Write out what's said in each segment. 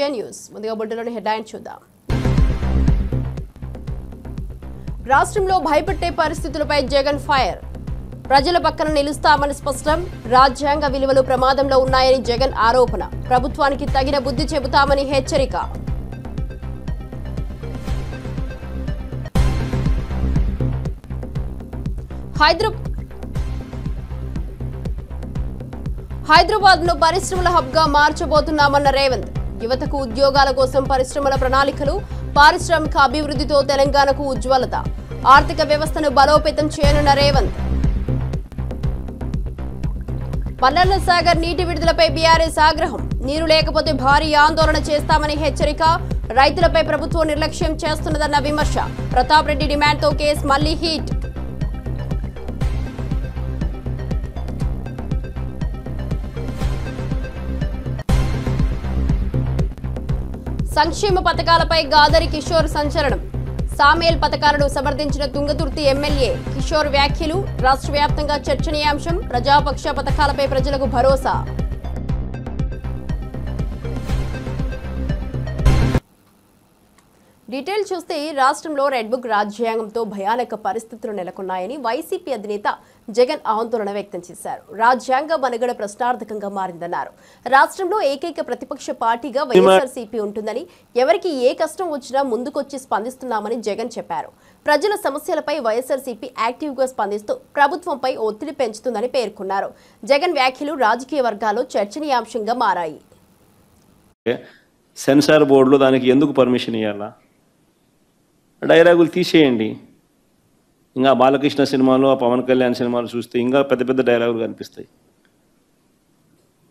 జే news ముందుగా బుల్టెన్లోని headline చూద్దాం. రాష్ట్రంలో భయపెట్టే పరిస్థితులపై జగన్ ఫైర్. ప్రజల పక్కన నిలుస్తామని స్పష్టం. రాజ్యాంగ విలువలు ప్రమాదంలో ఉన్నాయని జగన్ ఆరోపణ. ప్రభుత్వానికి తగిన బుద్ధి చెబుతామని హెచ్చరిక. హైదరాబాద్ ను పరిశ్రమల హబ్ గా మార్చబోతున్నామన్న రేవంత్. యువతకు ఉద్యోగాల కోసం పరిశ్రమల ప్రణాళికలు, పారిశ్రామిక అభివృద్ధితో తెలంగాణకు ఉజ్వలత. ఆర్థిక వ్యవస్థను బలోపేతం చేయనున్న రేవంత్. మల్లన్న సాగర్ నీటి విడుదలపై బీఆర్ఎస్ ఆగ్రహం. నీరు లేకపోతే భారీ ఆందోళన చేస్తామని హెచ్చరిక. రైతులపై ప్రభుత్వం నిర్లక్ష్యం చేస్తున్నదన్న విమర్శ. ప్రతాప్ రెడ్డి డిమాండ్తో కేసు మళ్లీ హీట్. సంక్షేమ పథకాలపై గాదరి కిషోర్ సంచలనం. సామేల్ పథకాలను సమర్థించిన తుంగతుర్తి ఎమ్మెల్యే కిషోర్ వ్యాఖ్యలు రాష్ట్ర వ్యాప్తంగా చర్చనీయాంశం. ప్రజాపక్ష పథకాలపై ప్రజలకు భరోసా. డీటెయిల్ చూస్తే రాష్ట్రంలో రెడ్ బుక్ రాజ్యాంగంతో భయానక పరిస్థితులు నెలకొన్నాయని వైసీపీ అధినేత జగన్ ఆందోళన వ్యక్తం చేశారు. రాజ్యాంగ మనుగడ ప్రశ్నార్థకంగా మారిందన్నారు. రాష్ట్రంలో ఏకైక ప్రతిపక్ష పార్టీగా వైఎస్ఆర్సీపీ ఉంటుందని, ఎవరికి ఏ కష్టం వచ్చినా ముందుకొచ్చి స్పందిస్తున్నామని జగన్ చెప్పారు. ప్రజల సమస్యలపై వైఎస్ఆర్సీపీ యాక్టివ్గా స్పందిస్తూ ప్రభుత్వంపై ఒత్తిడి పెంచుతుందని పేర్కొన్నారు. జగన్ వ్యాఖ్యలు రాజకీయ వర్గాల్లో చర్చనీయాంశంగా మారాయి. సెన్సార్ బోర్డులో దానికి ఎందుకు పర్మిషన్ ఇవ్వాలా? డైలాగులు తీసేయండి. ఇంకా బాలకృష్ణ సినిమాలు, పవన్ కళ్యాణ్ సినిమాలు చూస్తే ఇంకా పెద్ద పెద్ద డైలాగులు కనిపిస్తాయి.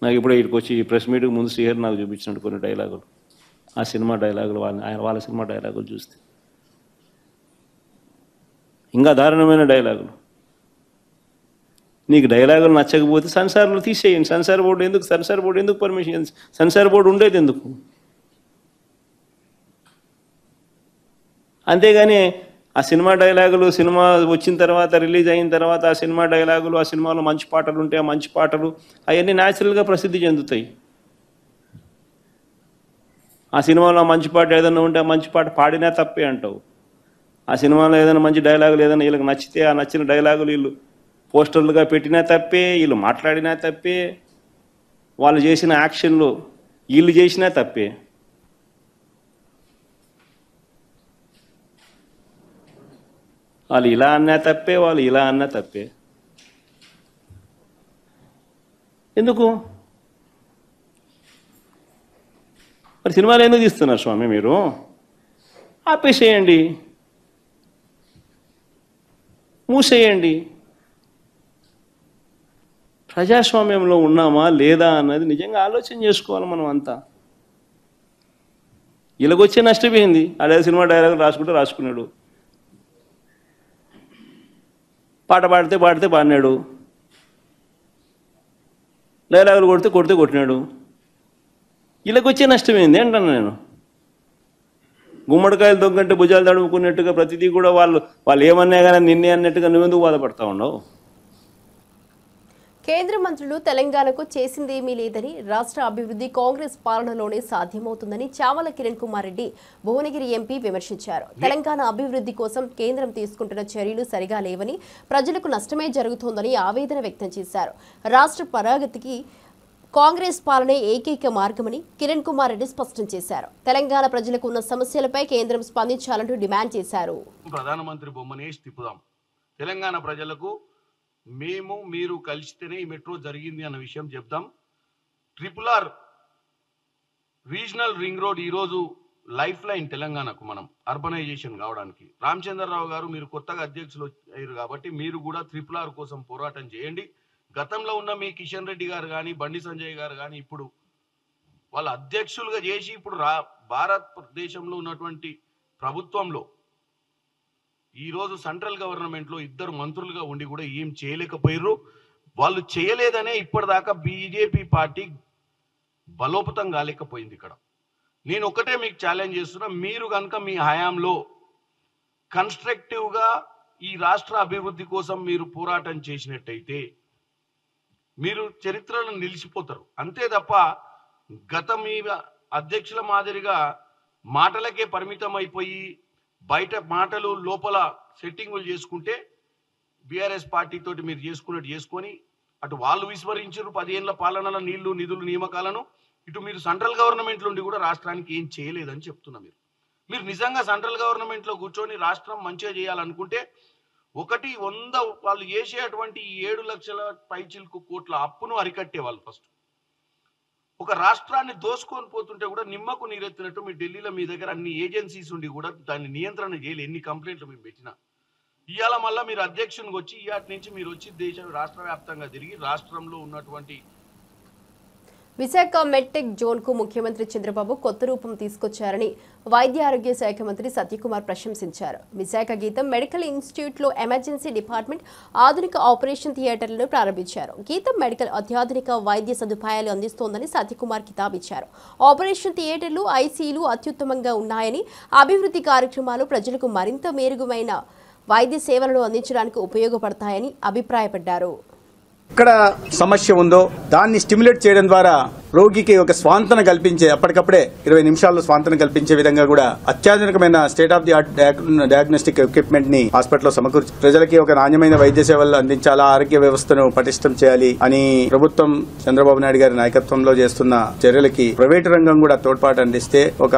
నాకు ఇప్పుడే ఇక్కడికి వచ్చి ప్రెస్ మీట్కి ముందు శ్రీహరి నాకు చూపించినట్టు కొన్ని డైలాగులు, ఆ సినిమా డైలాగులు, వాళ్ళ సినిమా డైలాగులు చూస్తే ఇంకా దారుణమైన డైలాగులు. నీకు డైలాగులు నచ్చకపోతే సెన్సార్లు తీసేయండి. సెన్సార్ బోర్డు ఎందుకు పర్మిషన్? సెన్సార్ బోర్డు ఉండేది ఎందుకు? అంతేగాని ఆ సినిమా డైలాగులు, సినిమా వచ్చిన తర్వాత, రిలీజ్ అయిన తర్వాత ఆ సినిమా డైలాగులు, ఆ సినిమాలో మంచి పాటలు ఉంటే ఆ మంచి పాటలు అవన్నీ న్యాచురల్గా ప్రసిద్ధి చెందుతాయి. ఆ సినిమాలో మంచి పాట ఏదైనా ఉంటే ఆ మంచి పాట పాడినా తప్పే అంటావు. ఆ సినిమాలో ఏదైనా మంచి డైలాగులు ఏదైనా వీళ్ళకి నచ్చితే ఆ నచ్చిన డైలాగులు వీళ్ళు పోస్టర్లుగా పెట్టినా తప్పే, వీళ్ళు మాట్లాడినా తప్పే, వాళ్ళు చేసిన యాక్షన్లు వీళ్ళు చేసినా తప్పే. వాళ్ళు ఇలా అన్నా తప్పే, వాళ్ళు ఇలా అన్నా తప్పే. ఎందుకు మరి సినిమాలు ఎందుకు తీస్తున్నారు స్వామి? మీరు ఆపేసేయండి, మూసేయండి. ప్రజాస్వామ్యంలో ఉన్నామా లేదా అన్నది నిజంగా ఆలోచన చేసుకోవాలి మనం అంతా. ఇలాగొచ్చే నష్టపోయింది. అదే సినిమా డైలాగ్ రాసుకున్నాడు, పాట పాడితే పాడినాడు, డైలాగులు కొట్టినాడు. ఇలాగొచ్చే నష్టమైంది అంటాను నేను. గుమ్మడికాయలు దొంగంటే భుజాలు తడుముకున్నట్టుగా ప్రతిదీ కూడా వాళ్ళు ఏమన్నా కానీ నిన్నే అన్నట్టుగా నువ్వెందుకు బాధపడతా ఉన్నావు? కేంద్ర మంత్రులు తెలంగాణకు చేసిందేమీ లేదని, రాష్ట్ర అభివృద్ధి కాంగ్రెస్ పాలనలోనే సాధ్యమవుతుందని చామల కిరణ్ కుమార్ రెడ్డి భువనగిరి ఎంపీ విమర్శించారు. తెలంగాణ అభివృద్ధి కోసం కేంద్రం తీసుకుంటున్న చర్యలు సరిగా లేవని, ప్రజలకు నష్టమే జరుగుతోందని ఆవేదన వ్యక్తం చేశారు. రాష్ట్ర పురోగతికి కాంగ్రెస్ పాలనే ఏకైక మార్గమని కిరణ్ కుమార్ రెడ్డి స్పష్టం చేశారు. తెలంగాణ ప్రజలకు ఉన్న సమస్యలపై కేంద్రం స్పందించాలంటూ డిమాండ్ చేశారు. ప్రధానమంత్రి బొమ్మనేసి తిప్పుదాం. తెలంగాణ ప్రజలకు మీరు కలిస్తేనే ఈ మెట్రో జరిగింది అన్న విషయం చెప్దాం. RRR రీజనల్ రింగ్ రోడ్ ఈరోజు లైఫ్ లైన్ తెలంగాణకు, మనం అర్బనైజేషన్ కావడానికి. రామచంద్రరావు గారు మీరు కొత్తగా అధ్యక్షులు అయ్యారు కాబట్టి మీరు కూడా RRR కోసం పోరాటం చేయండి. గతంలో ఉన్న మీ కిషన్ రెడ్డి గారు కానీ, బండి సంజయ్ గారు కానీ ఇప్పుడు వాళ్ళ అధ్యక్షులుగా చేసి ఇప్పుడు భారతదేశంలో ఉన్నటువంటి ప్రభుత్వంలో ఈరోజు సెంట్రల్ గవర్నమెంట్లో ఇద్దరు మంత్రులుగా ఉండి కూడా ఏం చేయలేకపోయారు. వాళ్ళు చేయలేదనే ఇప్పటిదాకా బీజేపీ పార్టీ బలోపేతం కాలేకపోయింది. ఇక్కడ నేను ఒకటే మీకు ఛాలెంజ్ చేస్తున్నా, మీరు కనుక మీ హయాంలో కన్స్ట్రక్టివ్గా ఈ రాష్ట్ర అభివృద్ధి కోసం మీరు పోరాటం చేసినట్టయితే మీరు చరిత్రలో నిలిచిపోతారు. అంతే తప్ప గత మీద అధ్యక్షుల మాదిరిగా మాటలకే పరిమితం అయిపోయి బయట మాటలు లోపల సెట్టింగులు చేసుకుంటే బీఆర్ఎస్ పార్టీ తోటి మీరు చేసుకున్నట్టు చేసుకొని అటు వాళ్ళు విస్మరించారు 10 ఏళ్ల పాలనల నీళ్లు నిధులు నియామకాలను, ఇటు మీరు సెంట్రల్ గవర్నమెంట్ నుండి కూడా రాష్ట్రానికి ఏం చేయలేదని చెప్తున్నా. మీరు నిజంగా సెంట్రల్ గవర్నమెంట్ లో కూర్చొని రాష్ట్రం మంచిగా చేయాలనుకుంటే 100 వాళ్ళు చేసేటువంటి 7 లక్షల పైచిలకు కోట్ల అప్పును అరికట్టే వాళ్ళు. ఫస్ట్ ఒక రాష్ట్రాన్ని దోసుకొని పోతుంటే కూడా నిమ్మకు నీరెత్తినట్టు మీ ఢిల్లీలో మీ దగ్గర అన్ని ఏజెన్సీస్ ఉండి కూడా దాన్ని నియంత్రణ చేయలేదు. ఎన్ని కంప్లైంట్లు మేము పెట్టినా ఇవాళ మళ్ళీ మీరు అధ్యక్షునికి వచ్చి ఇవాటి నుంచి మీరు వచ్చి రాష్ట్ర వ్యాప్తంగా తిరిగి రాష్ట్రంలో ఉన్నటువంటి విశాఖ మెడ్టెక్ జోన్ కు ముఖ్యమంత్రి చంద్రబాబు కొత్త రూపం తీసుకొచ్చారని వైద్య ఆరోగ్య శాఖ మంత్రి సత్యకుమార్ ప్రశంసించారు. విశాఖ గీతం మెడికల్ ఇన్స్టిట్యూట్ లో ఎమర్జెన్సీ డిపార్ట్మెంట్, ఆధునిక ఆపరేషన్ థియేటర్లను ప్రారంభించారు. గీతం మెడికల్ అత్యాధునిక వైద్య సదుపాయాలు అందిస్తోందని సత్యకుమార్ కితాబిచ్చారు. ఆపరేషన్ థియేటర్లు, ఐసీయూలు అత్యుత్తమంగా ఉన్నాయని, అభివృద్ధి కార్యక్రమాలు ప్రజలకు మరింత మెరుగైన వైద్య సేవలను అందించడానికి ఉపయోగపడతాయని అభిప్రాయపడ్డారు. ఎక్కడ సమస్య ఉందో దాన్ని స్టిమ్యులేట్ చేయడం ద్వారా రోగికి ఒక స్వాంతన కల్పించే, అప్పటికప్పుడే 20 నిమిషాల్లో స్వాంతన కల్పించే విధంగా కూడా అత్యాధునికమైన state of the art diagnostic equipment ని హాస్పిటల్లో సమకూర్చి ప్రజలకి ఒక నాణ్యమైన వైద్య సేవలు అందించాలా, ఆరోగ్య వ్యవస్థను పటిష్టం చేయాలి అని ప్రభుత్వం చంద్రబాబు నాయుడు గారి నాయకత్వంలో చేస్తున్న చర్యలకి ప్రైవేటు రంగం కూడా తోడ్పాటు అందిస్తే ఒక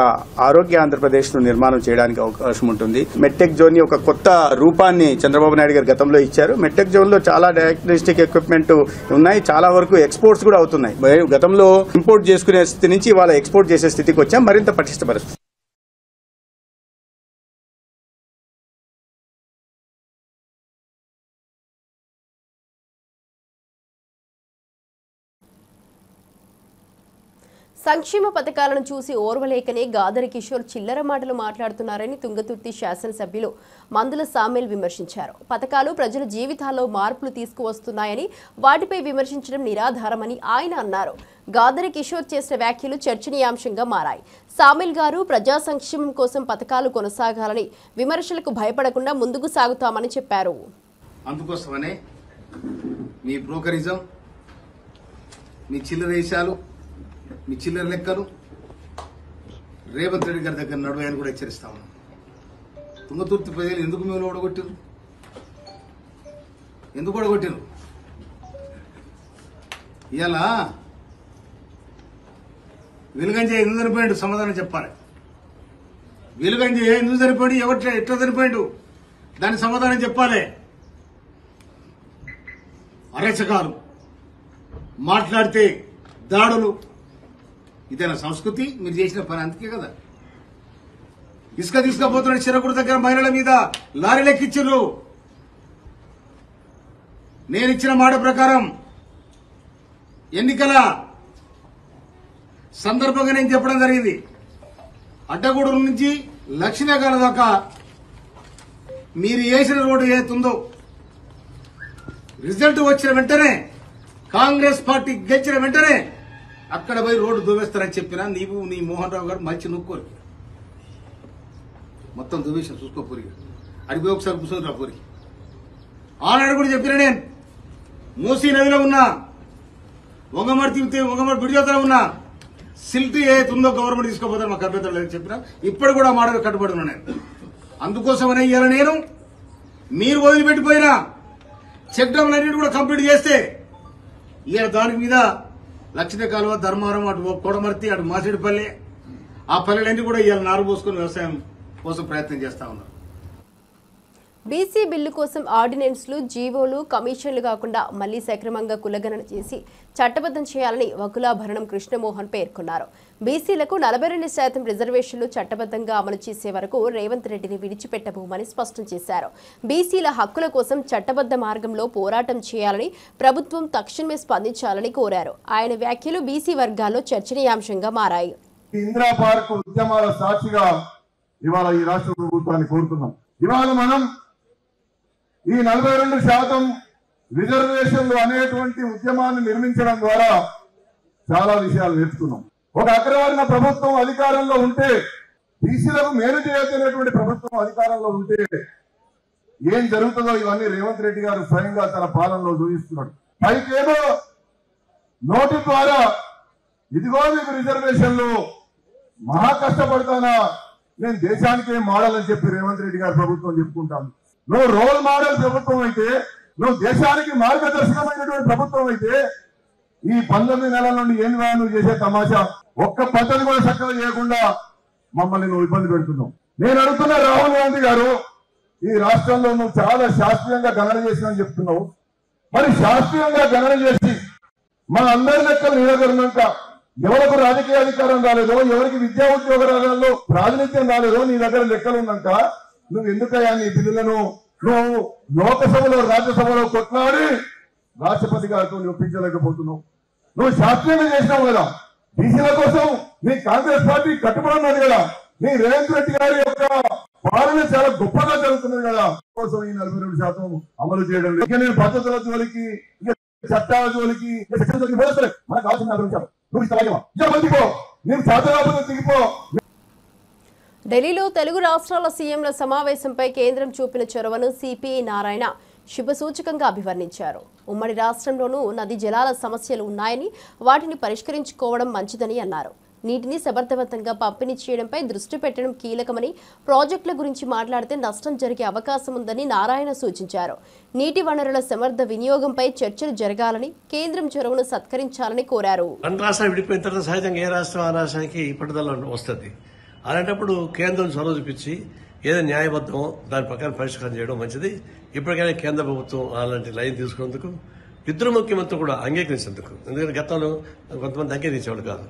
ఆరోగ్య ఆంధ్రప్రదేశ్ ను నిర్మాణం చేయడానికి అవకాశం ఉంటుంది. మెడ్టెక్ జోన్ ని ఒక కొత్త రూపాన్ని చంద్రబాబు నాయుడు గారు గతంలో ఇచ్చారు. మెడ్టెక్ జోన్ లో చాలా డయాగ్నోస్టిక్ ఎక్విప్మెంట్ ఉన్నాయి, చాలా వరకు ఎక్స్పోర్ట్స్ కూడా అవుతున్నాయి. గతంలో ఇంపోర్ట్ చేసుకునే స్థితి నుంచి వాళ్ళ ఎక్స్పోర్ట్ చేసే స్థితికి వచ్చాం, మరింత పటిష్టపరుస్తుంది. సంక్షేమ పథకాలను చూసి ఓర్వలేకనే గాదరి కిషోర్ చిల్లర మాటలు మాట్లాడుతున్నారని తుంగతుర్తి శాసనసభ్యులు మందుల సామెల్ విమర్శించారు. పథకాలు ప్రజల జీవితాల్లో మార్పులు తీసుకువస్తున్నాయని, వాటిపై విమర్శించడం నిరాధారమని ఆయన అన్నారు. గాదరి కిషోర్ చేసిన వ్యాఖ్యలు చర్చనీయాంశంగా మారాయి. సామెల్ గారు ప్రజా సంక్షేమం కోసం పథకాలు కొనసాగాలని, విమర్శలకు భయపడకుండా ముందుకు సాగుతామని చెప్పారు. అందుకోసమనే మీ బ్రోకరిజం, మీ చిల్లరేశాలు, మీ చిల్లర లెక్కలు రేవంత్ రెడ్డి గారి దగ్గర నడువని కూడా హెచ్చరిస్తా ఉన్నాం. తుంగతుర్తి ప్రజలు ఎందుకు మేము ఓడగొట్టారు? ఎందుకు ఓడగొట్టారు? ఇలా వెలుగంజ ఎందుకు చనిపోయాడు సమాధానం చెప్పాలి. వెలుగంజ ఎందుకు చనిపోయాడు, ఎవరు ఎట్లా చనిపోయాడు దానికి సమాధానం చెప్పాలి. అరచకాలు మాట్లాడితే దాడులు, ఇదేనా సంస్కృతి? మీరు చేసిన పని అందుకే కదా. ఇసుక తీసుకుపోతున్న చిరకుడు దగ్గర మహిళల మీద లారీలు ఎక్కించారు. నేను ఇచ్చిన మాట ప్రకారం ఎన్నికల సందర్భంగా నేను చెప్పడం జరిగింది, అడ్డగూడూరు నుంచి లక్ష్మీనగర్ దాకా మీరు వేసిన రోడ్డు ఏతుందో రిజల్ట్ వచ్చిన వెంటనే, కాంగ్రెస్ పార్టీ గెలిచిన వెంటనే అక్కడ పోయి రోడ్డు దువ్వేస్తారని చెప్పినా నీవు నీ మోహన్ రావు గారు మంచి నొక్కోరు, మొత్తం దువ్వేసిన చూసుకో పూరి అడిగిపోయి ఒకసారి కూర్చొని పూరి. ఆనాడు కూడా చెప్పిన నేను మూసీ నదిలో ఉన్నా, వంగమర్తి బిడిజోతలో ఉన్నా సిల్ట్ ఏతుందో గవర్నమెంట్ తీసుకోపోతారు మాకు అభ్యంతరం లేదని చెప్పినా ఇప్పుడు కూడా మాటలు కట్టుబడి ఉన్నా నేను. అందుకోసమనే ఇవాళ నేను మీరు వదిలిపెట్టిపోయినా చెక్ డ్యామ్లన్నింటి కూడా కంప్లీట్ చేస్తే ఇవాళ దాని మీద లక్ష్మీ కాలువ, ధర్మారం, అటు కొడమర్తి, అటు మాసిడిపల్లి, ఆ పల్లెలన్నీ కూడా ఇవాళ నారు పోసుకుని వ్యవసాయం కోసం ప్రయత్నం చేస్తా ఉన్నారు. బీసీ బిల్లు కోసం ఆర్డినెన్స్లు, జీవోలు, కమిషన్లు కాకుండా మళ్లీ సక్రమంగా కులగణన చేసి చట్టబద్ధం చేయాలని వకులాభరణం కృష్ణమోహన్ పేర్కొన్నారు. బీసీలకు 42% రిజర్వేషన్లు చట్టబద్ధంగా అమలు చేసే వరకు రేవంత్ రెడ్డిని విడిచిపెట్టబోమని స్పష్టం చేశారు. బీసీల హక్కుల కోసం చట్టబద్ధ మార్గంలో పోరాటం చేయాలని, ప్రభుత్వం తక్షణమే స్పందించాలని కోరారు. ఆయన వ్యాఖ్యలు బీసీ వర్గాల్లో చర్చనీయాంశంగా మారాయి. ఇందిరా పార్క్ ఉద్యమాల సాక్షిగా ఇవాళ ఈ రాష్ట్ర ప్రభుత్వాన్ని కోరుతున్నాం. ఇవాళ మనం ఈ 42% రిజర్వేషన్లు అనేటువంటి ఉద్యమాన్ని నిర్మించడం ద్వారా చాలా విషయాలు నేర్చుకున్నాం. ఒక అగ్రవర్ణ ప్రభుత్వం అధికారంలో ఉంటే, బీసీలకు మేలు చేయలేనటువంటి ప్రభుత్వం అధికారంలో ఉంటే ఏం జరుగుతుందో ఇవన్నీ రేవంత్ రెడ్డి గారు స్వయంగా తన పాలనలో చూపిస్తున్నాడు. పైకేదో నోటి ద్వారా ఇదిగో మీకు రిజర్వేషన్లు, మహా కష్టపడతానా, నేను దేశానికే మోడల్ అని చెప్పి రేవంత్ రెడ్డి గారి ప్రభుత్వం చెప్పుకుంటాను. నువ్వు రోల్ మోడల్ ప్రభుత్వం అయితే, నువ్వు దేశానికి మార్గదర్శకమైనటువంటి ప్రభుత్వం అయితే, ఈ 19 నెలల నుండి ఏం నువ్వు చేసే తమాషా, ఒక్క పద్ధతి కూడా చక్కగా చేయకుండా మమ్మల్ని నువ్వు ఇబ్బంది పెడుతున్నావు. నేను అడుగుతున్నా రాహుల్ గాంధీ గారు, ఈ రాష్ట్రంలో నువ్వు చాలా శాస్త్రీయంగా గణన చేసినని చెప్తున్నావు. మరి శాస్త్రీయంగా గణన చేసి మన అందరి లెక్కలు నీ దగ్గర ఉన్నాక, ఎవరికి రాజకీయ అధికారం రాలేదో, ఎవరికి విద్యా ఉద్యోగ రంగంలో ప్రాతినిధ్యం రాలేదో నీ దగ్గర లెక్కలు ఉన్నాక నువ్వు ఎందుకయ్యా నీ బిల్లులను నువ్వు లోకసభలో రాజ్యసభలో కొట్లాడి రాష్ట్రపతి గారితో నువ్వు ఒప్పించలేకపోతున్నావు. నువ్వు శాస్త్రీయంగా చేసినావు కదా, బీసీల కోసం నీ కాంగ్రెస్ పార్టీ కట్టుబడి ఉన్నది కదా, నీ రేవంత్ రెడ్డి గారి యొక్క పాలన చాలా గొప్పగా జరుగుతున్నది కదా, కోసం ఈ 42% అమలు చేయడం లేదు. నేను పద్ధతుల జోలికి, చట్టాల జోలికి, మనకు కావాల్సిన 40 నువ్వు ఇస్తావా? నేను శాసనసభలో దిగిపో. ఢిల్లీలో తెలుగు రాష్ట్రాల సీఎంల సమావేశంపై కేంద్రం చూపిన చొరవను సిపిఐ నారాయణ శుభసూచకంగా అభివర్ణించారు. ఉమ్మడి రాష్ట్రంలోనూ నదీ జలాల సమస్యలు ఉన్నాయని, వాటిని పరిష్కరించుకోవడం మంచిదని అన్నారు. నీటిని సమర్థవంతంగా పంపిణీ చేయడంపై దృష్టి పెట్టడం కీలకమని, ప్రాజెక్టుల గురించి మాట్లాడితే నష్టం జరిగే అవకాశం ఉందని నారాయణ సూచించారు. నీటి వనరుల సమర్థ వినియోగంపై చర్చలు జరగాలని, కేంద్రం చొరవను సత్కరించాలని కోరారు. రాష్ట్రాలు విడిపోయిన తర్వాత సహజంగా ఏ రాష్ట్రం ఆ రాష్ట్రానికి పట్టుదల వస్తుంది. అలాంటప్పుడు కేంద్రం చొరవ చూపించి ఏదో న్యాయబద్ధమో దాని ప్రకారం పరిష్కారం చేయడం మంచిది. ఇప్పటికైనా కేంద్ర ప్రభుత్వం అలాంటి లైన్ తీసుకున్నందుకు, ఇద్దరు ముఖ్యమంత్రులు కూడా అంగీకరించేందుకు, ఎందుకంటే గతంలో కొంతమంది అంగీకరించేవాళ్ళు కాదు,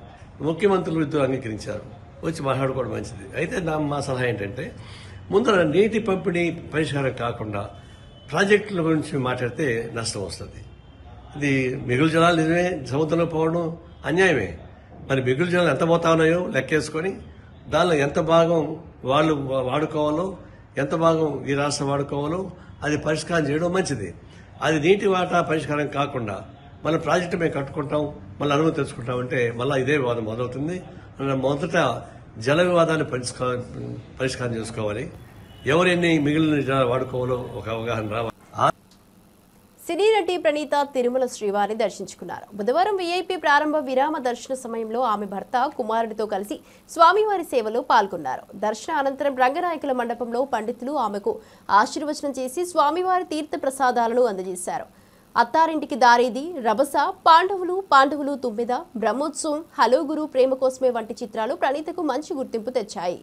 ముఖ్యమంత్రులు ఇద్దరు అంగీకరించారు, వచ్చి మాట్లాడుకోవడం మంచిది. అయితే మా సలహా ఏంటంటే, ముందర నీటి పంపిణీ పరిష్కారం కాకుండా ప్రాజెక్టుల గురించి మాట్లాడితే నష్టం వస్తుంది. ఇది మిగులు జలాలు నిజమే, సముద్రంలో పోవడం అన్యాయమే. మరి మిగులు జలాలు ఎంత పోతా ఉన్నాయో లెక్కేసుకొని దానిలో ఎంత భాగం వాళ్ళు వాడుకోవాలో, ఎంత భాగం ఈ రాష్ట్రం వాడుకోవాలో అది పరిష్కారం చేయడం మంచిది. అది నీటి వాటా పరిష్కారం కాకుండా మన ప్రాజెక్టు మేము కట్టుకుంటాం, మళ్ళీ అనుమతి తెచ్చుకుంటామంటే మళ్ళీ ఇదే వివాదం మొదలవుతుంది. మొదట జల వివాదాన్ని పరిష్కారం చేసుకోవాలి. ఎవరెన్ని మిగిలిన వాడుకోవాలో ఒక అవగాహన రావాలి. సినీ నటి ప్రణీత తిరుమల శ్రీవారిని దర్శించుకున్నారు. బుధవారం వీఐపీ ప్రారంభ విరామ దర్శన సమయంలో ఆమె భర్త కుమారుడితో కలిసి స్వామివారి సేవలో పాల్గొన్నారు. దర్శన అనంతరం రంగనాయకుల మండపంలో పండితులు ఆమెకు ఆశీర్వచనం చేసి స్వామివారి తీర్థ ప్రసాదాలను అందజేశారు. అత్తారింటికి దారేది, రభస, పాండవులు తుమ్మిద, బ్రహ్మోత్సవం, హలో గురు, ప్రేమ కోసమే వంటి చిత్రాలు ప్రణీతకు మంచి గుర్తింపు తెచ్చాయి.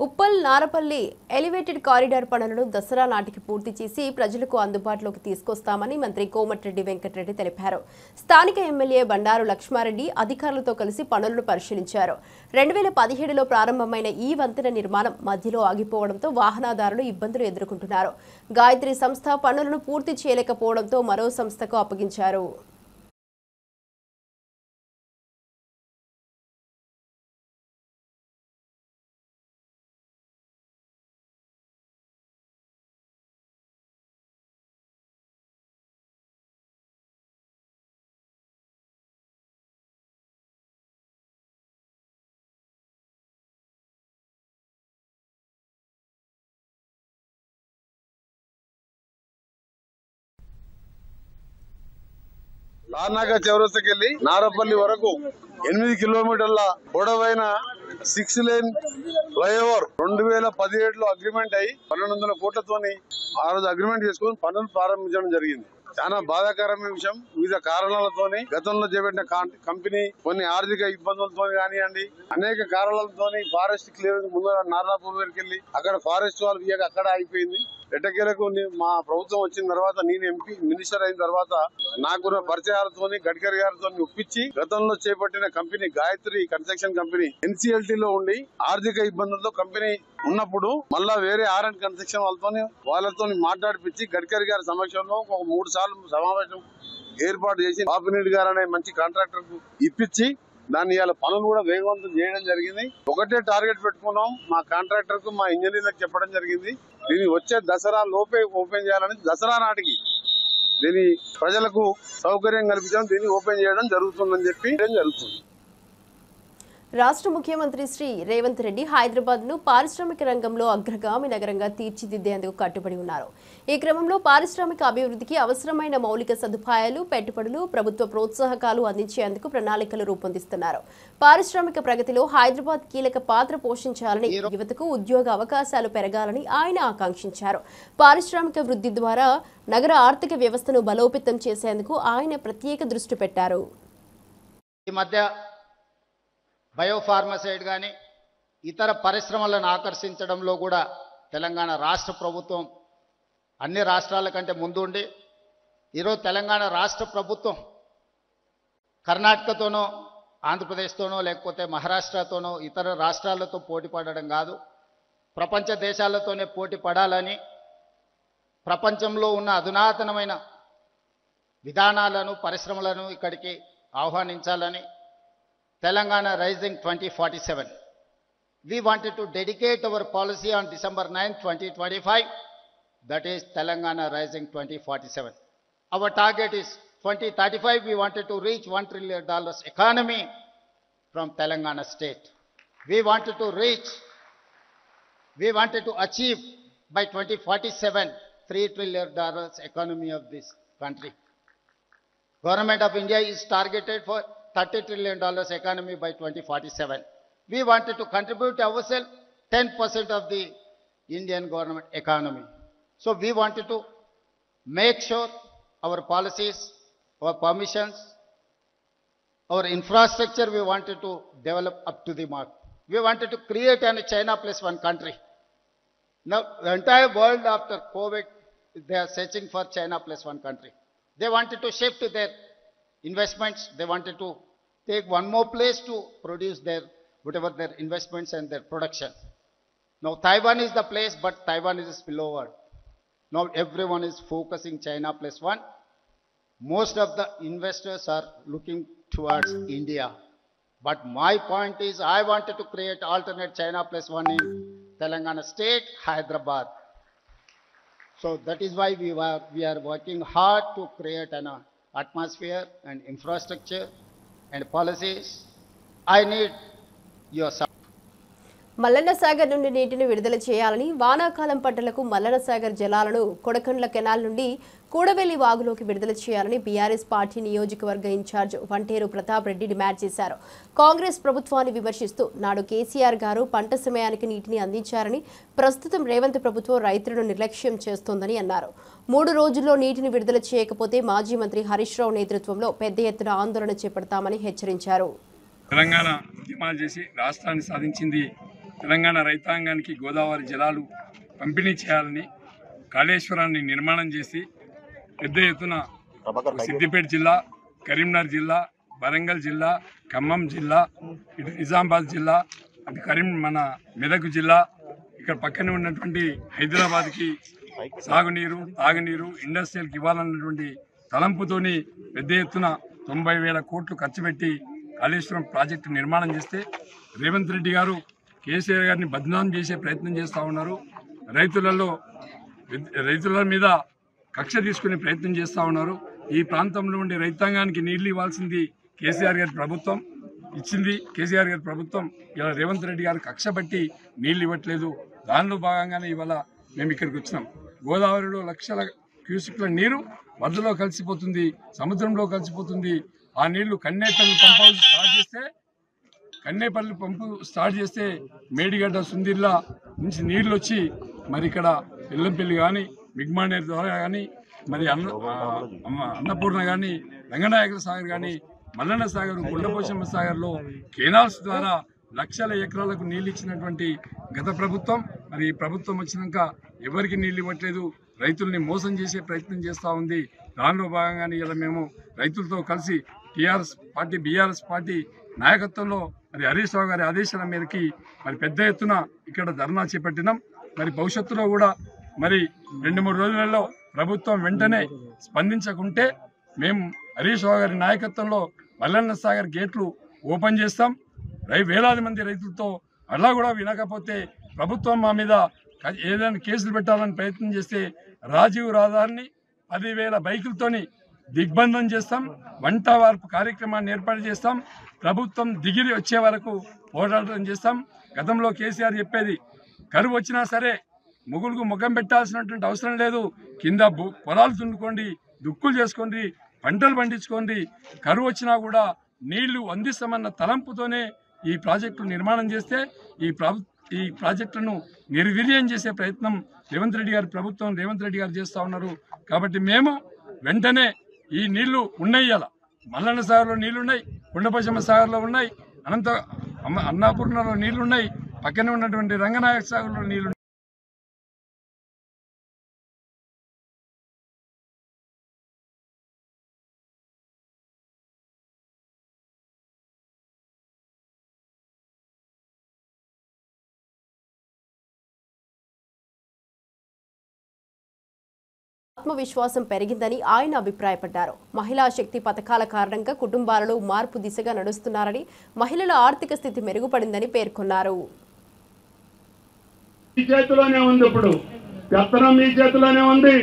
ఉప్పల్ నారపల్లి ఎలివేటెడ్ కారిడార్ పనులను దసరా నాటికి పూర్తి చేసి ప్రజలకు అందుబాటులోకి తీసుకొస్తామని మంత్రి కోమటిరెడ్డి వెంకటరెడ్డి తెలిపారు. స్థానిక ఎమ్మెల్యే బండారు లక్ష్మారెడ్డి అధికారులతో కలిసి పనులను పరిశీలించారు. 2017లో ప్రారంభమైన ఈ వంతెన నిర్మాణం మధ్యలో ఆగిపోవడంతో వాహనదారులు ఇబ్బందులు ఎదుర్కొంటున్నారు. గాయత్రి సంస్థ పనులను పూర్తి చేయలేకపోవడంతో మరో సంస్థకు అప్పగించారు. తార్నాక చౌరస్తకెళ్లి నారపల్లి వరకు 8 కిలోమీటర్ల పొడవైన 6 లేన్ ఫ్లైఓవర్ 2017లో అగ్రిమెంట్ అయ్యి 1200 కోట్లతోని ఆ రోజు అగ్రిమెంట్ చేసుకుని పనులు ప్రారంభించడం జరిగింది. చాలా బాధాకరమైన విషయం. వివిధ కారణాలతోని గతంలో చేపట్టిన కంపెనీ కొన్ని ఆర్థిక ఇబ్బందులతో కానివ్వండి, అనేక కారణాలతోని ఫారెస్ట్ క్లియరెన్స్ ముందు నారాపూర్ దగ్గరికి వెళ్ళి అక్కడ ఫారెస్ట్ వాళ్ళు అక్కడ అయిపోయింది. ఎట్టకేలకు మా ప్రభుత్వం వచ్చిన తర్వాత నేను ఎంపీ మినిస్టర్ అయిన తర్వాత నాకున్న పరిచయాలతో గడ్కరీ గారితో ఒప్పించి గతంలో చేపట్టిన company Gayatri construction company NCLT లో ఉండి ఆర్థిక ఇబ్బందులతో కంపెనీ ఉన్నప్పుడు మళ్ళా వేరే R&D కన్స్ట్రక్షన్ వాళ్ళతో మాట్లాడిపించి గడ్కరీ గారి సమక్షంలో ఒక 3 సార్లు సమావేశం ఏర్పాటు చేసి బాపినేని గారు అనే మంచి కాంట్రాక్టర్ కు ఇప్పించి దాన్ని ఇవాళ పనులు కూడా వేగవంతం చేయడం జరిగింది. ఒకటే టార్గెట్ పెట్టుకున్నాం, మా కాంట్రాక్టర్ కు మా ఇంజనీర్లకు చెప్పడం జరిగింది, దీన్ని వచ్చే దసరా లోపే ఓపెన్ చేయాలని. దసరా నాటికి దీని ప్రజలకు సౌకర్యం కల్పించడం, దీన్ని ఓపెన్ చేయడం జరుగుతుందని చెప్పి జరుగుతుంది. రాష్ట్ర ముఖ్యమంత్రి శ్రీ రేవంత్ రెడ్డి హైదరాబాద్ ను పారిశ్రామిక రంగంలో అగ్రగామి నగరంగా తీర్చిదిద్దేందుకు కట్టుబడి ఉన్నారు. ఈ క్రమంలో పారిశ్రామిక అభివృద్ధికి అవసరమైన మౌలిక సదుపాయాలు, పెట్టుబడులు, ప్రభుత్వ ప్రోత్సాహకాలు అందించేందుకు ప్రణాళికలు రూపొందిస్తున్నారు. పారిశ్రామిక ప్రగతిలో హైదరాబాద్ కీలక పాత్ర పోషించాలని, యువతకు ఉద్యోగ అవకాశాలు పెరగాలని ఆయన ఆకాంక్షించారు. పారిశ్రామిక వృద్ధి ద్వారా నగర ఆర్థిక వ్యవస్థను బలోపేతం చేసేందుకు ఆయన ప్రత్యేక దృష్టి పెట్టారు. ఈ మధ్య బయోఫార్మసైడ్ కానీ ఇతర పరిశ్రమలను ఆకర్షించడంలో కూడా తెలంగాణ రాష్ట్ర ప్రభుత్వం అన్ని రాష్ట్రాల కంటే ముందు ఉండి ఈరోజు తెలంగాణ రాష్ట్ర ప్రభుత్వం కర్ణాటకతోనో ఆంధ్రప్రదేశ్తోనో లేకపోతే మహారాష్ట్రతోనో ఇతర రాష్ట్రాలతో పోటీ పడడం కాదు, ప్రపంచ దేశాలతోనే పోటీ పడాలని ప్రపంచంలో ఉన్న అధునాతనమైన విధానాలను పరిశ్రమలను ఇక్కడికి ఆహ్వానించాలని Telangana Rising 2047. We wanted to dedicate our policy on December 9, 2025. That is Telangana Rising 2047. Our target is 2035. We wanted to reach $1 trillion economy from Telangana state. We wanted to achieve by 2047 $3 trillion economy of this country. Government of India is targeted for $30 trillion economy by 2047. We wanted to contribute ourselves 10% of the Indian government economy. So we wanted to make sure our policies, our permissions, our infrastructure, we wanted to develop up to the mark. We wanted to create a China plus one country. Now the entire world after COVID, they are searching for China plus one country. They wanted to shift their investments. They wanted to take one more place to produce whatever their investments and their production. Now Taiwan is the place, but Taiwan is a spillover. Now everyone is focusing China plus one. Most of the investors are looking towards India. But my point is, I wanted to create alternate China plus one in Telangana state, Hyderabad. So that is why we are working hard to create an atmosphere and infrastructure and policies. I need your support. Mallanna Sagar నుండి నీటిని విడుదల చేయాలని, వానాకాలం పంటలకు మల్లన్న సాగర్ జలాలను Kodakandla canal నుండి కూడవెల్లి వాగులోకి విడుదల చేయాలని బీఆర్ఎస్ పార్టీ నియోజకవర్గ ఇన్ఛార్జ్ వంటేరు ప్రతాప్ రెడ్డి డిమాండ్ చేశారు. కాంగ్రెస్ ప్రభుత్వాన్ని విమర్శిస్తూ నాడు కేసీఆర్ గారు పంట సమయానికి నీటిని అందించారని, ప్రస్తుతం రేవంత్ ప్రభుత్వం రైతులను నిర్లక్ష్యం చేస్తోందని అన్నారు. 3 రోజుల్లో నీటిని విడుదల చేయకపోతే మాజీ మంత్రి హరీష్ రావు నేతృత్వంలో పెద్ద ఎత్తున ఆందోళన చేపడతామని హెచ్చరించారు. తెలంగాణ ఉద్యమాలు చేసి రాష్ట్రాన్ని సాధించింది తెలంగాణ రైతాంగానికి గోదావరి జలాలు పంపిణీ చేయాలని, కాళేశ్వరాన్ని నిర్మాణం చేసి పెద్ద ఎత్తున సిద్దిపేట జిల్లా, కరీంనగర్ జిల్లా, వరంగల్ జిల్లా, ఖమ్మం జిల్లా, ఇటు నిజామాబాద్ జిల్లా, అటు మన మెదక్ జిల్లా, ఇక్కడ పక్కనే ఉన్నటువంటి హైదరాబాద్కి సాగునీరు, తాగునీరు, ఇండస్ట్రియల్కి ఇవ్వాలన్నటువంటి తలంపుతోని పెద్ద ఎత్తున 90,000 కోట్లు ఖర్చు పెట్టి కాళేశ్వరం ప్రాజెక్టు నిర్మాణం చేస్తే రేవంత్ రెడ్డి గారు కేసీఆర్ గారిని బదనాం చేసే ప్రయత్నం చేస్తూ ఉన్నారు. రైతుల మీద కక్ష తీసుకునే ప్రయత్నం చేస్తూ ఉన్నారు. ఈ ప్రాంతంలో ఉండే రైతాంగానికి నీళ్లు ఇవ్వాల్సింది కేసీఆర్ గారి ప్రభుత్వం ఇచ్చింది. కేసీఆర్ గారి ప్రభుత్వం ఇలా రేవంత్ రెడ్డి గారు కక్ష బట్టి నీళ్లు ఇవ్వట్లేదు. దానిలో భాగంగానే ఇవాళ మేము ఇక్కడికి వచ్చినాం. గోదావరిలో లక్షల క్యూసిక్ల నీరు వరదలో కలిసిపోతుంది, సముద్రంలో కలిసిపోతుంది. ఆ నీళ్లు కన్నేపల్లి పంపు స్టార్ట్ చేస్తే మేడిగడ్డ, సుందిర్ల నుంచి నీళ్లు వచ్చి మరి ఇక్కడ ఎల్లంపల్లి కానీ, మిగ్మానేర్ ద్వారా కానీ, మరి అన్నపూర్ణ కానీ, రంగనాయకుల సాగర్ కానీ, మల్లన్న సాగర్, కొండపోచమ్మ సాగర్లో కెనాల్స్ ద్వారా లక్షల ఎకరాలకు నీళ్ళు ఇచ్చినటువంటి గత ప్రభుత్వం మరి ఈ ప్రభుత్వం వచ్చినాక ఎవరికి నీళ్ళు ఇవ్వట్లేదు, రైతుల్ని మోసం చేసే ప్రయత్నం చేస్తూ ఉంది. దానిలో భాగంగానే ఇలా మేము రైతులతో కలిసి బీఆర్ఎస్ పార్టీ నాయకత్వంలో మరి హరీష్ రావు గారి ఆదేశాల మేరకి మరి పెద్ద ఎత్తున ఇక్కడ ధర్నా చేపట్టినాం. మరి భవిష్యత్తులో కూడా మరి 2-3 రోజులలో ప్రభుత్వం వెంటనే స్పందించకుంటే మేము హరీష్ రావు గారి నాయకత్వంలో మల్లన్న సాగర్ గేట్లు ఓపెన్ చేస్తాం. వేలాది మంది రైతులతో అలా కూడా వినకపోతే ప్రభుత్వం మా మీద ఏదైనా కేసులు పెట్టాలని ప్రయత్నం చేస్తే రాజీవ్ రహదారిని 10,000 బైకులతోని దిగ్బంధం చేస్తాం. వంట వార్పు కార్యక్రమాన్ని ఏర్పాటు చేస్తాం. ప్రభుత్వం దిగిరి వచ్చే వరకు పోరాటం చేస్తాం. గతంలో కేసీఆర్ చెప్పేది కరువు వచ్చినా సరే ముగ్గులకు ముఖం పెట్టాల్సినటువంటి అవసరం లేదు, కింద పొలాలు దున్నుకోండి, దుక్కులు చేసుకోండి, పంటలు పండించుకోండి, కరువు వచ్చినా కూడా నీళ్లు అందిస్తామన్న తలంపుతోనే ఈ ప్రాజెక్టులు నిర్మాణం చేస్తే ఈ ప్రాజెక్టులను నిర్వీర్యం చేసే ప్రయత్నం రేవంత్ రెడ్డి గారు చేస్తూ ఉన్నారు. కాబట్టి మేము వెంటనే ఈ నీళ్లు ఉన్నాయి, అలా మల్లన్న సాగర్లో నీళ్లున్నాయి, కొండపోచమ్మ సాగర్లో ఉన్నాయి, అన్నాపూర్ణలో నీళ్లున్నాయి, పక్కనే ఉన్నటువంటి రంగనాయక సాగర్లో నీళ్లు. ఆత్మవిశ్వాసం పెరిగిందని ఆయన అభిప్రాయపడ్డారు. మహిళా శక్తి పథకాల కారణంగా కుటుంబాలలో మార్పు దిశగా నడుస్తున్నారని, మహిళల ఆర్థిక స్థితి మెరుగుపడిందని పేర్కొన్నారు. మీ చేతిలోనే ఉంది, ఇప్పుడు పెత్తనం మీ చేతిలోనే ఉంది,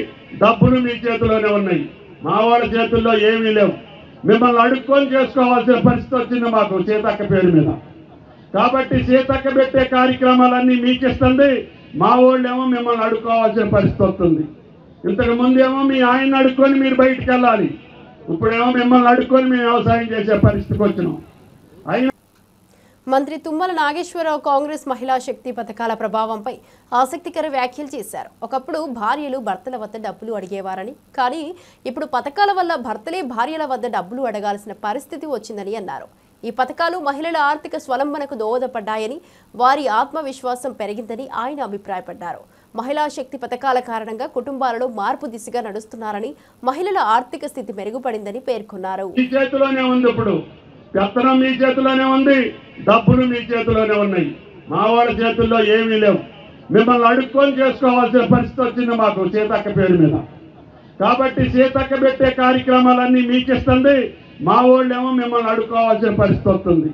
డబ్బులు మీ చేతిలోనే ఉన్నాయి. మా వాళ్ళ చేతుల్లో ఏమీ లేవు. మిమ్మల్ని అడుక్కొని చేసుకోవాల్సిన పరిస్థితి వచ్చింది మాకు సీతక్క పేరు మీద. కాబట్టి సీతక్క పెట్టే కార్యక్రమాలన్నీ మీకు ఇస్తుంది, మా వాళ్ళేమో మిమ్మల్ని అడుక్కోవాల్సిన పరిస్థితి వస్తుంది. ఇంతకు ముందేమో మీ ఆయన అడుక్కొని మీరు బయటికి వెళ్ళాలి, ఇప్పుడేమో మిమ్మల్ని అడుక్కొని మేము వ్యవసాయం చేసే పరిస్థితికి వచ్చినాం. మంత్రి తుమ్మల నాగేశ్వరరావు కాంగ్రెస్ మహిళా శక్తి పథకాల ప్రభావంపై ఆసక్తికర వ్యాఖ్యలు చేశారు. ఒకప్పుడు భార్యలు భర్తల వద్ద డబ్బులు అడిగేవారని, కానీ ఇప్పుడు పథకాల వల్ల భర్తలే భార్యల వద్ద డబ్బులు అడగాల్సిన పరిస్థితి వచ్చిందని అన్నారు. ఈ పథకాలు మహిళల ఆర్థిక స్వలంబనకు దోహదపడ్డాయని, వారి ఆత్మవిశ్వాసం పెరిగిందని ఆయన అభిప్రాయపడ్డారు. మహిళా శక్తి పథకాల కారణంగా కుటుంబాలలో మార్పు దిశగా నడుస్తున్నారని, మహిళల ఆర్థిక స్థితి మెరుగుపడిందని పేర్కొన్నారు. మీ చేతిలోనే ఉంది, ఇప్పుడు పెత్తనం మీ చేతిలోనే ఉంది, డబ్బులు మీ చేతిలోనే ఉన్నాయి. మా వాళ్ళ చేతుల్లో ఏమీ లేవు. మిమ్మల్ని అడుక్కొని చేసుకోవాల్సిన పరిస్థితి వచ్చింది మాకు సీతక్క పేరు మీద. కాబట్టి సీతక్క పెట్టే కార్యక్రమాలన్నీ మీకు ఇస్తుంది, మా వాళ్ళేమో మిమ్మల్ని అడుక్కోవాల్సిన పరిస్థితి వస్తుంది.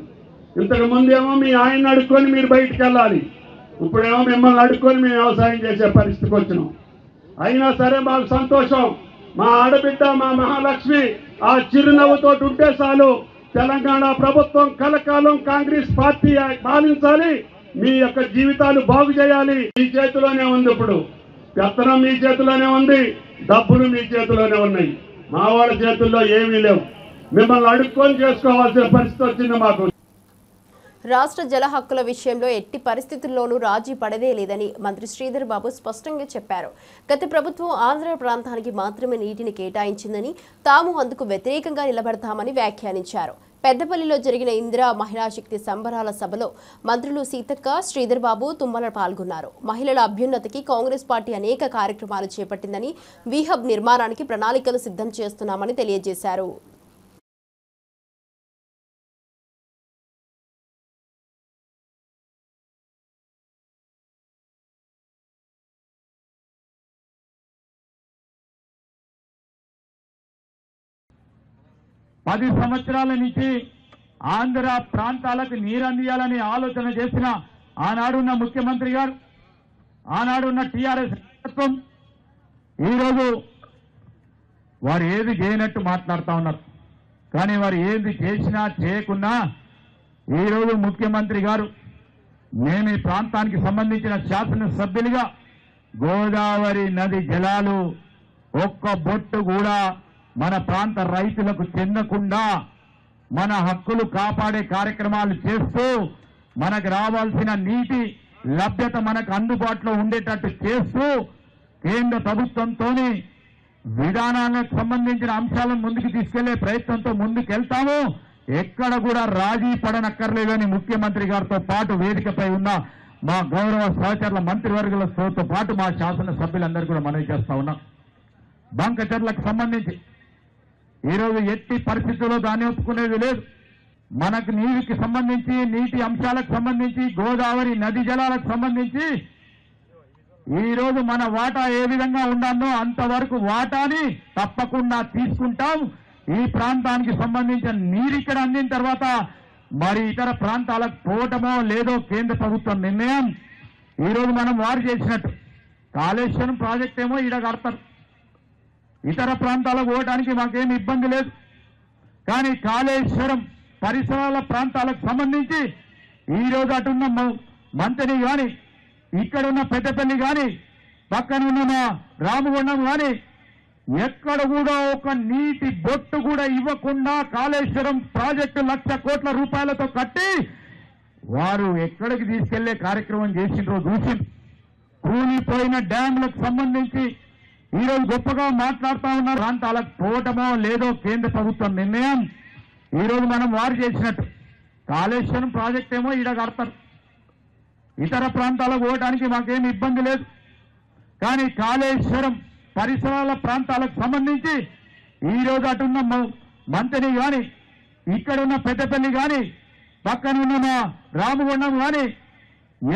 ఇంతకు ముందేమో మీ ఆయన అడుక్కొని మీరు బయటికి వెళ్ళాలి, ఇప్పుడేమో మిమ్మల్ని అడుక్కొని మేము వ్యవసాయం చేసే పరిస్థితికి వచ్చినాం. అయినా సరే మాకు సంతోషం. మా ఆడబిడ్డ మా మహాలక్ష్మి ఆ చిరునవ్వుతో ఉంటే చాలు. తెలంగాణ ప్రభుత్వం కలకాలం కాంగ్రెస్ పార్టీ పాలించాలి, మీ యొక్క జీవితాలు బాగు చేయాలి. మీ చేతిలోనే ఉంది, ఇప్పుడు పెత్తనం మీ చేతిలోనే ఉంది, డబ్బులు మీ చేతిలోనే ఉన్నాయి. మా వాళ్ళ చేతుల్లో ఏమీ లేవు. మిమ్మల్ని అడుక్కొని చేసుకోవాల్సిన పరిస్థితి వచ్చింది మాకు. రాష్ట్ర జల హక్కుల విషయంలో ఎట్టి పరిస్థితుల్లోనూ రాజీ పడదే లేదని మంత్రి శ్రీధర్ బాబు స్పష్టంగా చెప్పారు. గత ప్రభుత్వం ఆంధ్ర ప్రాంతానికి మాత్రమే నీటిని కేటాయించిందని, తాము అందుకు వ్యతిరేకంగా నిలబడతామని వ్యాఖ్యానించారు. పెద్దపల్లిలో జరిగిన ఇందిరా మహిళా శక్తి సంబరాల సభలో మంత్రులు సీతక్క, శ్రీధర్ బాబు, తుమ్మల పాల్గొన్నారు. మహిళల అభ్యున్నతికి కాంగ్రెస్ పార్టీ అనేక కార్యక్రమాలు చేపట్టిందని, వీహబ్ నిర్మాణానికి ప్రణాళికలు సిద్ధం చేస్తున్నామని తెలియజేశారు. పది సంవత్సరాల నుంచి ఆంధ్ర ప్రాంతాలకు నీరు అందియాలని ఆలోచన చేసిన ఆనాడున్న ముఖ్యమంత్రి గారు, ఆనాడున్న టీఆర్ఎస్ ప్రభుత్వం ఈరోజు వారు ఏది చేయనట్టు మాట్లాడుతూ ఉన్నారు. కానీ వారు ఏది చేసినా చేయకున్నా ఈరోజు ముఖ్యమంత్రి గారు మేము ఈ ప్రాంతానికి సంబంధించిన శాసనసభ్యులుగా గోదావరి నది జలాలు ఒక్క బొట్టు కూడా మన ప్రాంత రైతులకు చెందకుండా మన హక్కులు కాపాడే కార్యక్రమాలు చేస్తూ మనకు రావాల్సిన నీటి లభ్యత మనకు అందుబాటులో ఉండేటట్టు చేస్తూ కేంద్ర ప్రభుత్వంతోని విధానాలకు సంబంధించిన అంశాలను ముందుకు తీసుకెళ్లే ప్రయత్నంతో ముందుకెళ్తాము. ఎక్కడ కూడా రాజీ పడనక్కర్లేదని ముఖ్యమంత్రి గారితో పాటు వేదికపై ఉన్న మా గౌరవ సహచరుల మంత్రివర్గులతో పాటు మా శాసనసభ్యులందరూ కూడా మనవి చేస్తా ఉన్నాం. బంకచర్లకు సంబంధించి ఈరోజు ఎట్టి పరిస్థితుల్లో దాన్ని ఒప్పుకునేది లేదు. మనకు నీటికి సంబంధించి నీటి అంశాలకు సంబంధించి గోదావరి నది జలాలకు సంబంధించి ఈరోజు మన వాటా ఏ విధంగా ఉండాలో అంతవరకు వాటాని తప్పకుండా తీసుకుంటాం. ఈ ప్రాంతానికి సంబంధించిన నీరు ఇక్కడ అందిన తర్వాత మరి ఇతర ప్రాంతాలకు పోవటమో లేదో కేంద్ర ప్రభుత్వం నిర్ణయం. ఈరోజు మనం వారు చేసినట్టు కాళేశ్వరం ప్రాజెక్ట్ ఏమో ఈడ కడతారు, ఇతర ప్రాంతాలకు పోవడానికి మాకేం ఇబ్బంది లేదు. కానీ కాళేశ్వరం పరిసరాల ప్రాంతాలకు సంబంధించి ఈరోజు అటున్న మంతని కానీ ఇక్కడున్న పెద్దపల్లి కానీ పక్కనున్న రామగుండం కానీ ఎక్కడ కూడా ఒక నీటి బొట్టు కూడా ఇవ్వకుండా కాళేశ్వరం ప్రాజెక్టు 1,00,000 కోట్ల రూపాయలతో కట్టి వారు ఎక్కడికి తీసుకెళ్లే కార్యక్రమం చేసిండ్రో చూసి కూలిపోయిన డ్యాంలకు సంబంధించి ఈరోజు గొప్పగా మాట్లాడుతా ఉన్నారు. ప్రాంతాలకు పోవటమో లేదో కేంద్ర ప్రభుత్వం నిర్ణయం. ఈరోజు మనం వారు చేసినట్టు కాళేశ్వరం ప్రాజెక్ట్ ఏమో ఈడ కడతారు, ఇతర ప్రాంతాలకు పోవడానికి మాకేం ఇబ్బంది లేదు. కానీ కాళేశ్వరం పరిసరాల ప్రాంతాలకు సంబంధించి ఈరోజు అటున్న మంతని కానీ ఇక్కడున్న పెద్దపల్లి కానీ పక్కనున్న రామగుండం కానీ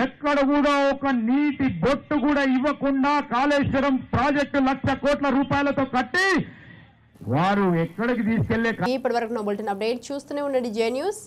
ఎక్కడ కూడా ఒక నీటి బొట్టు కూడా ఇవ్వకుండా కాళేశ్వరం ప్రాజెక్టు 1,00,000 కోట్ల రూపాయలతో కట్టి వారు ఎక్కడికి తీసుకెళ్లే ఇప్పటి వరకు బులెటిన్ అప్డేట్ చూస్తూనే ఉండండి జే న్యూస్.